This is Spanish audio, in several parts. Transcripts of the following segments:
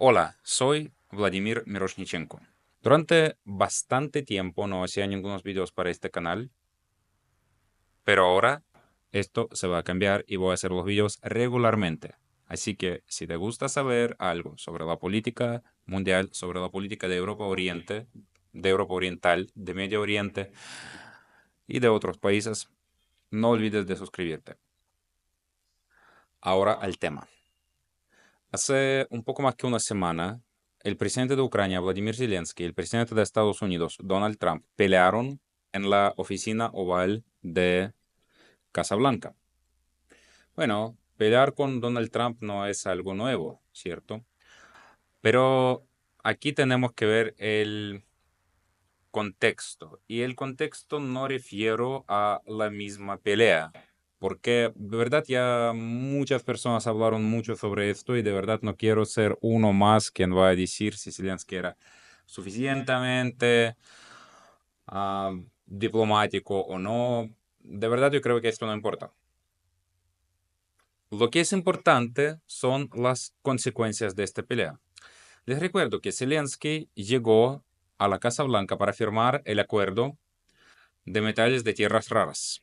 Hola, soy Vladimir Miroshnichenko. Durante bastante tiempo no hacía ningunos videos para este canal, pero ahora esto se va a cambiar y voy a hacer los videos regularmente. Así que si te gusta saber algo sobre la política mundial, sobre la política de Europa Oriente, de Europa Oriental, de Medio Oriente y de otros países, no olvides de suscribirte. Ahora al tema. Hace un poco más que una semana, el presidente de Ucrania, Vladimir Zelensky, y el presidente de Estados Unidos, Donald Trump, pelearon en la oficina oval de Casa Blanca. Bueno, pelear con Donald Trump no es algo nuevo, ¿cierto? Pero aquí tenemos que ver el contexto. Y el contexto no refiero a la misma pelea. Porque de verdad ya muchas personas hablaron mucho sobre esto y de verdad no quiero ser uno más quien va a decir si Zelensky era suficientemente diplomático o no. De verdad yo creo que esto no importa. Lo que es importante son las consecuencias de esta pelea. Les recuerdo que Zelensky llegó a la Casa Blanca para firmar el acuerdo de metales de tierras raras.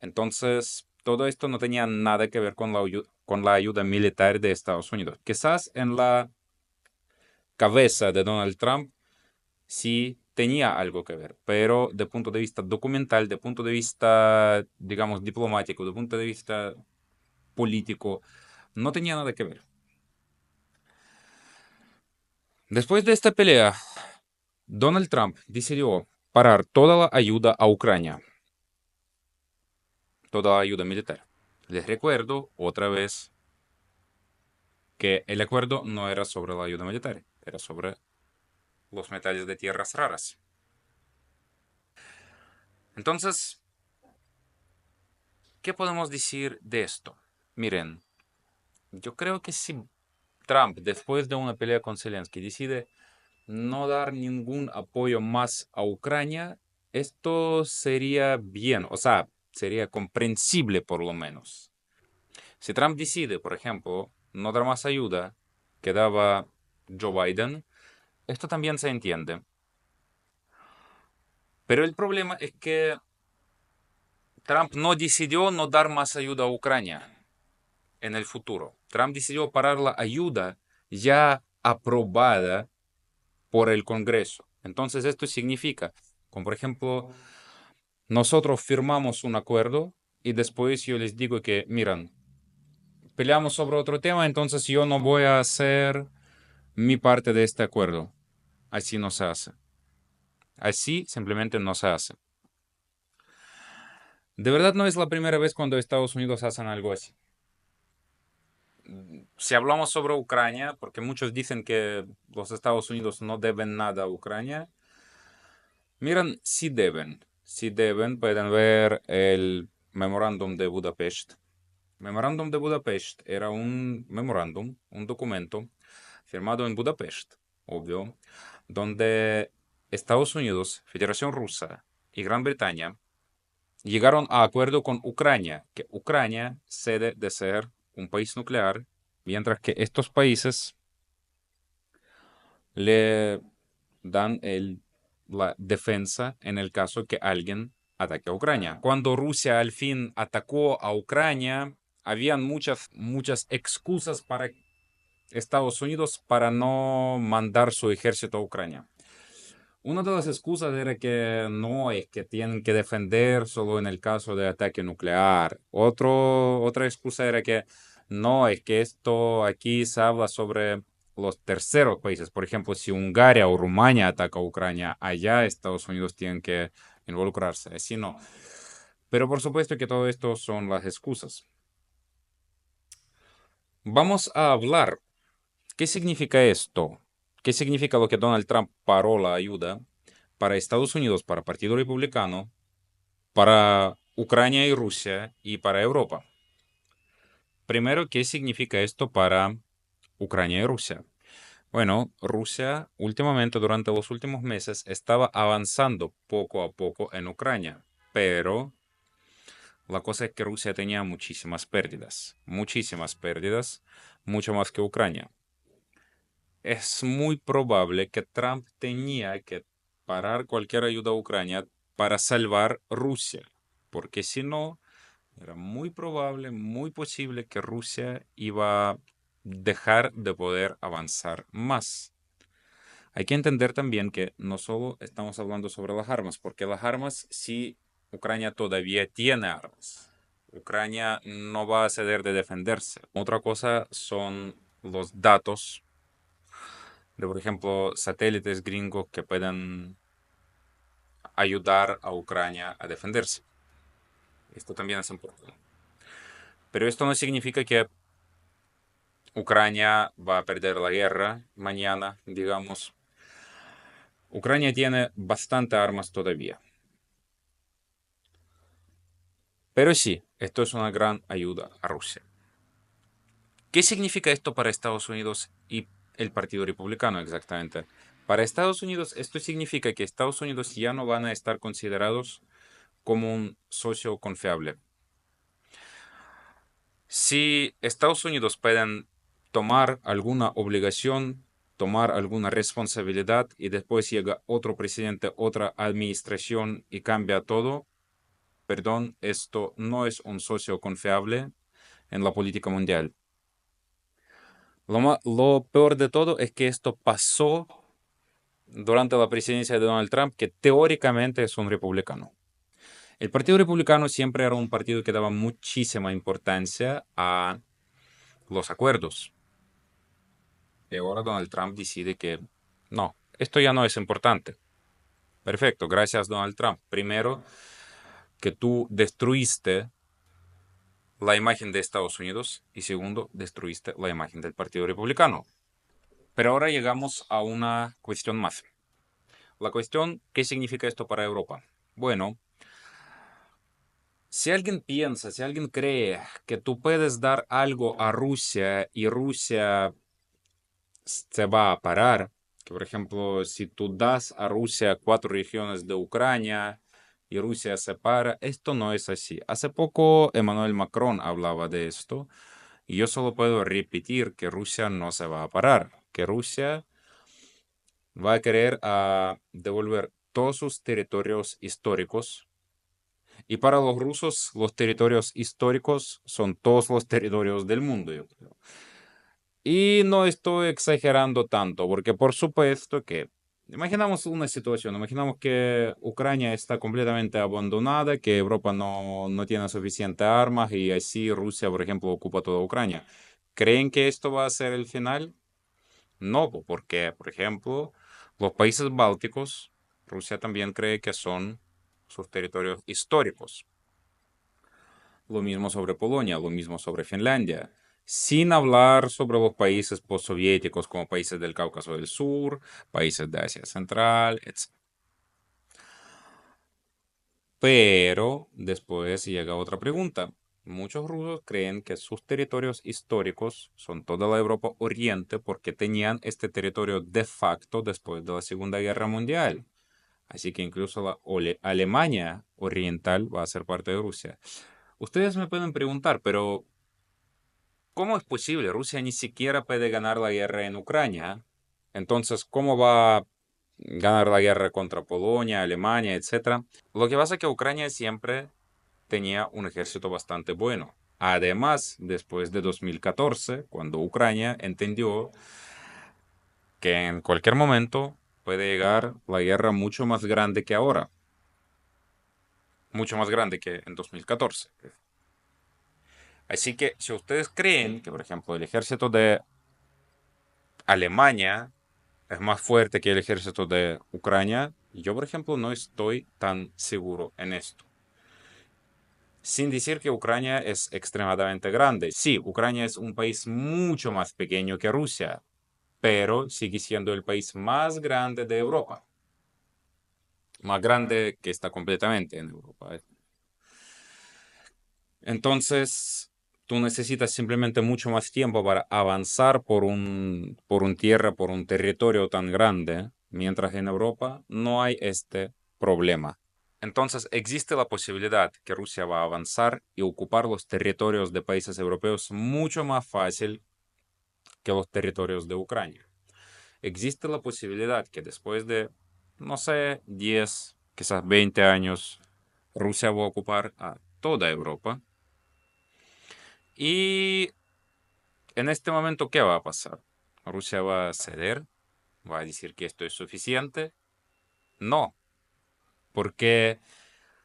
Entonces, todo esto no tenía nada que ver con la ayuda militar de Estados Unidos. Quizás en la cabeza de Donald Trump sí tenía algo que ver, pero de punto de vista documental, de punto de vista, digamos, diplomático, de punto de vista político, no tenía nada que ver. Después de esta pelea, Donald Trump decidió parar toda la ayuda a Ucrania, toda la ayuda militar. Les recuerdo otra vez que el acuerdo no era sobre la ayuda militar, era sobre los metales de tierras raras. Entonces, ¿qué podemos decir de esto? Miren, yo creo que si Trump, después de una pelea con Zelensky, decide no dar ningún apoyo más a Ucrania, esto sería bien, o sea, sería comprensible por lo menos. Si Trump decide, por ejemplo, no dar más ayuda que daba Joe Biden, esto también se entiende. Pero el problema es que Trump no decidió no dar más ayuda a Ucrania en el futuro. Trump decidió parar la ayuda ya aprobada por el Congreso. Entonces esto significa, como por ejemplo, nosotros firmamos un acuerdo y después yo les digo que, miran, peleamos sobre otro tema, entonces yo no voy a hacer mi parte de este acuerdo. Así no se hace. Así simplemente no se hace. De verdad no es la primera vez cuando Estados Unidos hacen algo así. Si hablamos sobre Ucrania, porque muchos dicen que los Estados Unidos no deben nada a Ucrania, miren, sí deben, pueden ver el memorándum de Budapest. Memorándum de Budapest era un memorándum, un documento firmado en Budapest, obvio, donde Estados Unidos, Federación Rusa y Gran Bretaña llegaron a acuerdo con Ucrania, que Ucrania cede de ser un país nuclear, mientras que estos países le dan la defensa en el caso que alguien ataque a Ucrania. Cuando Rusia al fin atacó a Ucrania, habían muchas excusas para Estados Unidos para no mandar su ejército a Ucrania. Una de las excusas era que no, es que tienen que defender solo en el caso de ataque nuclear. Otra excusa era que no, es que esto aquí se habla sobre los terceros países. Por ejemplo, si Hungría o Rumania ataca a Ucrania, allá Estados Unidos tienen que involucrarse. Así no. Pero por supuesto que todo esto son las excusas. Vamos a hablar. ¿Qué significa esto? ¿Qué significa lo que Donald Trump paró la ayuda para Estados Unidos, para el Partido Republicano, para Ucrania y Rusia y para Europa? Primero, ¿qué significa esto para Ucrania y Rusia? Bueno, Rusia últimamente, durante los últimos meses, estaba avanzando poco a poco en Ucrania, pero la cosa es que Rusia tenía muchísimas pérdidas, mucho más que Ucrania. es muy probable que Trump tenía que parar cualquier ayuda a Ucrania para salvar Rusia, porque si no, era muy probable, muy posible que Rusia iba a dejar de poder avanzar más. Hay que entender también que no solo estamos hablando sobre las armas, porque las armas sí, Ucrania todavía tiene armas. Ucrania no va a ceder de defenderse. Otra cosa son los datos de, por ejemplo, satélites gringos que puedan ayudar a Ucrania a defenderse. Esto también es importante. Pero esto no significa que Ucrania va a perder la guerra mañana, digamos. Ucrania tiene bastante armas todavía. Pero sí, esto es una gran ayuda a Rusia. ¿Qué significa esto para Estados Unidos y el Partido Republicano exactamente? Para Estados Unidos, esto significa que Estados Unidos ya no van a estar considerados como un socio confiable. Si Estados Unidos pueden tomar alguna obligación, tomar alguna responsabilidad y después llega otro presidente, otra administración y cambia todo, perdón, esto no es un socio confiable en la política mundial. Lo peor de todo es que esto pasó durante la presidencia de Donald Trump, que teóricamente es un republicano. El Partido Republicano siempre era un partido que daba muchísima importancia a los acuerdos. Y ahora Donald Trump decide que no, esto ya no es importante. Perfecto, gracias Donald Trump. Primero, que tú destruiste la imagen de Estados Unidos y segundo, destruiste la imagen del Partido Republicano. Pero ahora llegamos a una cuestión más. La cuestión, ¿qué significa esto para Europa? Bueno, si alguien piensa, si alguien cree que tú puedes dar algo a Rusia y Rusia se va a parar, que por ejemplo, si tú das a Rusia 4 regiones de Ucrania y Rusia se para, esto no es así. Hace poco Emmanuel Macron hablaba de esto y yo solo puedo repetir que Rusia no se va a parar, que Rusia va a querer devolver todos sus territorios históricos. Y para los rusos, los territorios históricos son todos los territorios del mundo, yo creo. Y no estoy exagerando tanto, porque por supuesto que, imaginamos una situación, imaginamos que Ucrania está completamente abandonada, que Europa no tiene suficientes armas y así Rusia, por ejemplo, ocupa toda Ucrania. ¿Creen que esto va a ser el final? No, porque, por ejemplo, los países bálticos, Rusia también cree que son sus territorios históricos. Lo mismo sobre Polonia, lo mismo sobre Finlandia. Sin hablar sobre los países postsoviéticos como países del Cáucaso del Sur, países de Asia Central, etc. Pero después llega otra pregunta. Muchos rusos creen que sus territorios históricos son toda la Europa Oriente porque tenían este territorio de facto después de la Segunda Guerra Mundial. Así que incluso la Alemania Oriental va a ser parte de Rusia. Ustedes me pueden preguntar, pero ¿cómo es posible? Rusia ni siquiera puede ganar la guerra en Ucrania. Entonces, ¿cómo va a ganar la guerra contra Polonia, Alemania, etcétera? Lo que pasa es que Ucrania siempre tenía un ejército bastante bueno. Además, después de 2014, cuando Ucrania entendió que en cualquier momento puede llegar la guerra mucho más grande que ahora, mucho más grande que en 2014. Así que si ustedes creen que, por ejemplo, el ejército de Alemania es más fuerte que el ejército de Ucrania, yo, por ejemplo, no estoy tan seguro en esto. Sin decir que Ucrania es extremadamente grande. Sí, Ucrania es un país mucho más pequeño que Rusia, pero sigue siendo el país más grande de Europa. Más grande que está completamente en Europa. Entonces, tú necesitas simplemente mucho más tiempo para avanzar por un tierra, por un territorio tan grande, mientras en Europa no hay este problema. Entonces, existe la posibilidad que Rusia va a avanzar y ocupar los territorios de países europeos mucho más fácil que los territorios de Ucrania. existe la posibilidad que después de, no sé, 10, quizás 20 años, Rusia va a ocupar a toda Europa. Y en este momento, ¿qué va a pasar? ¿Rusia va a ceder? ¿Va a decir que esto es suficiente? No, porque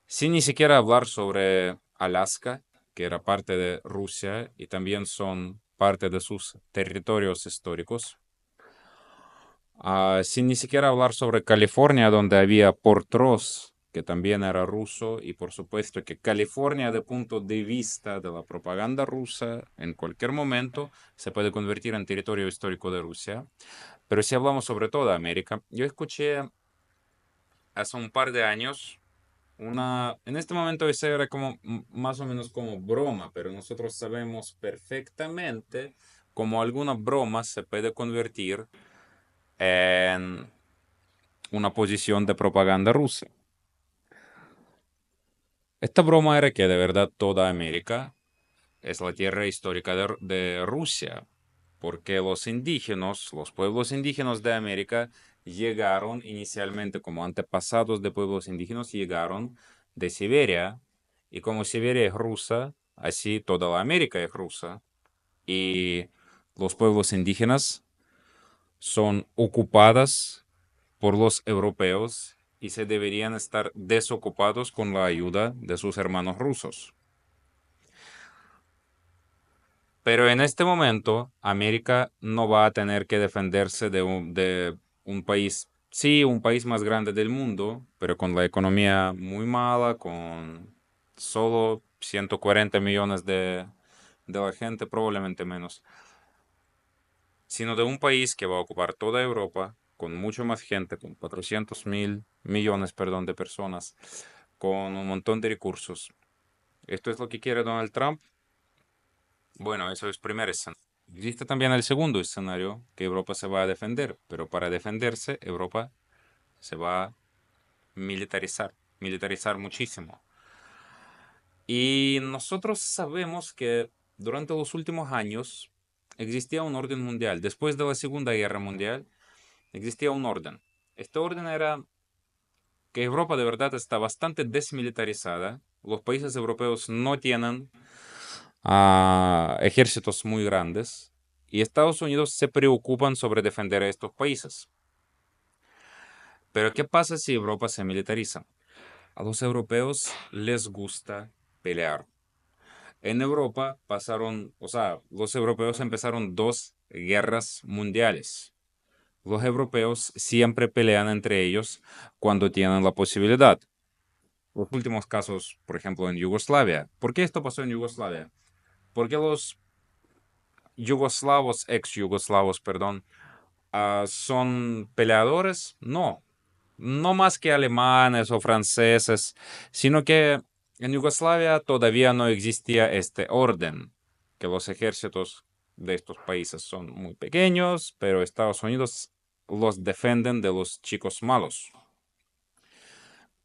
sin ni siquiera hablar sobre Alaska, que era parte de Rusia y también son parte de sus territorios históricos, sin ni siquiera hablar sobre California, donde había Portros, que también era ruso, y por supuesto que California, de punto de vista de la propaganda rusa, en cualquier momento se puede convertir en territorio histórico de Rusia. Pero si hablamos sobre toda América, yo escuché hace un par de años en este momento esa era como más o menos como broma, pero nosotros sabemos perfectamente cómo alguna broma se puede convertir en una posición de propaganda rusa. Esta broma era que de verdad toda América es la tierra histórica de Rusia, porque los pueblos indígenas de América llegaron inicialmente como antepasados de pueblos indígenas, llegaron de Siberia, y como Siberia es rusa, así toda la América es rusa, y los pueblos indígenas son ocupadas por los europeos y se deberían estar desocupados con la ayuda de sus hermanos rusos. Pero en este momento, América no va a tener que defenderse de un país, sí, un país más grande del mundo, pero con la economía muy mala, con solo 140 millones de la gente, probablemente menos, sino de un país que va a ocupar toda Europa, con mucho más gente, con 400.000 millones, perdón, de personas, con un montón de recursos. ¿Esto es lo que quiere Donald Trump? Bueno, eso es el primer escenario. Existe también el segundo escenario, que Europa se va a defender, pero para defenderse, Europa se va a militarizar muchísimo. Y nosotros sabemos que durante los últimos años existía un orden mundial. Después de la Segunda Guerra Mundial, existía un orden. Este orden era que Europa de verdad está bastante desmilitarizada. Los países europeos no tienen ejércitos muy grandes y Estados Unidos se preocupan sobre defender a estos países. Pero ¿qué pasa si Europa se militariza? A los europeos les gusta pelear. En Europa pasaron, o sea, los europeos empezaron dos guerras mundiales. Los europeos siempre pelean entre ellos cuando tienen la posibilidad. Los últimos casos, por ejemplo, en Yugoslavia. ¿Por qué esto pasó en Yugoslavia? Porque los ex-yugoslavos, perdón, son peleadores. No, no más que alemanes o franceses, sino que en Yugoslavia todavía no existía este orden, que los ejércitos de estos países son muy pequeños, pero Estados Unidos los defienden de los chicos malos,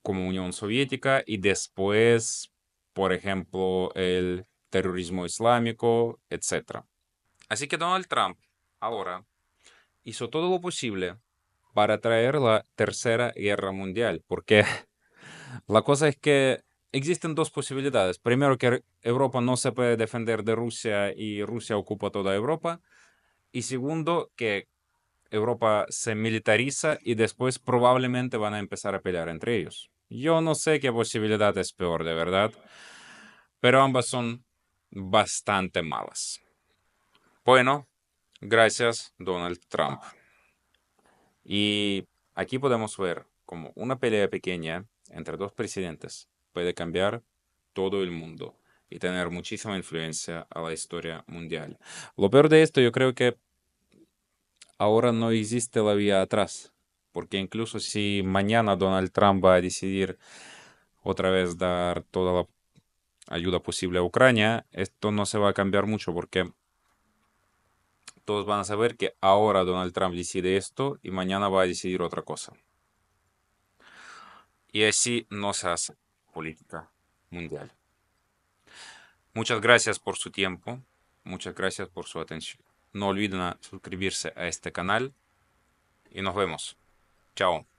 como Unión Soviética y después, por ejemplo, el terrorismo islámico, etc. Así que Donald Trump ahora hizo todo lo posible para traer la Tercera Guerra Mundial, porque la cosa es que existen dos posibilidades. Primero, que Europa no se puede defender de Rusia y Rusia ocupa toda Europa. Y segundo, que Europa se militariza y después probablemente van a empezar a pelear entre ellos. Yo no sé qué posibilidad es peor, de verdad, pero ambas son bastante malas. Bueno, gracias, Donald Trump. Y aquí podemos ver como una pelea pequeña entre dos presidentes puede cambiar todo el mundo y tener muchísima influencia a la historia mundial. Lo peor de esto, yo creo que ahora no existe la vía atrás, porque incluso si mañana Donald Trump va a decidir otra vez dar toda la ayuda posible a Ucrania, esto no se va a cambiar mucho porque todos van a saber que ahora Donald Trump decide esto y mañana va a decidir otra cosa. Y así no se hace política mundial. Muchas gracias por su tiempo, muchas gracias por su atención. No olviden suscribirse a este canal y nos vemos. Chao.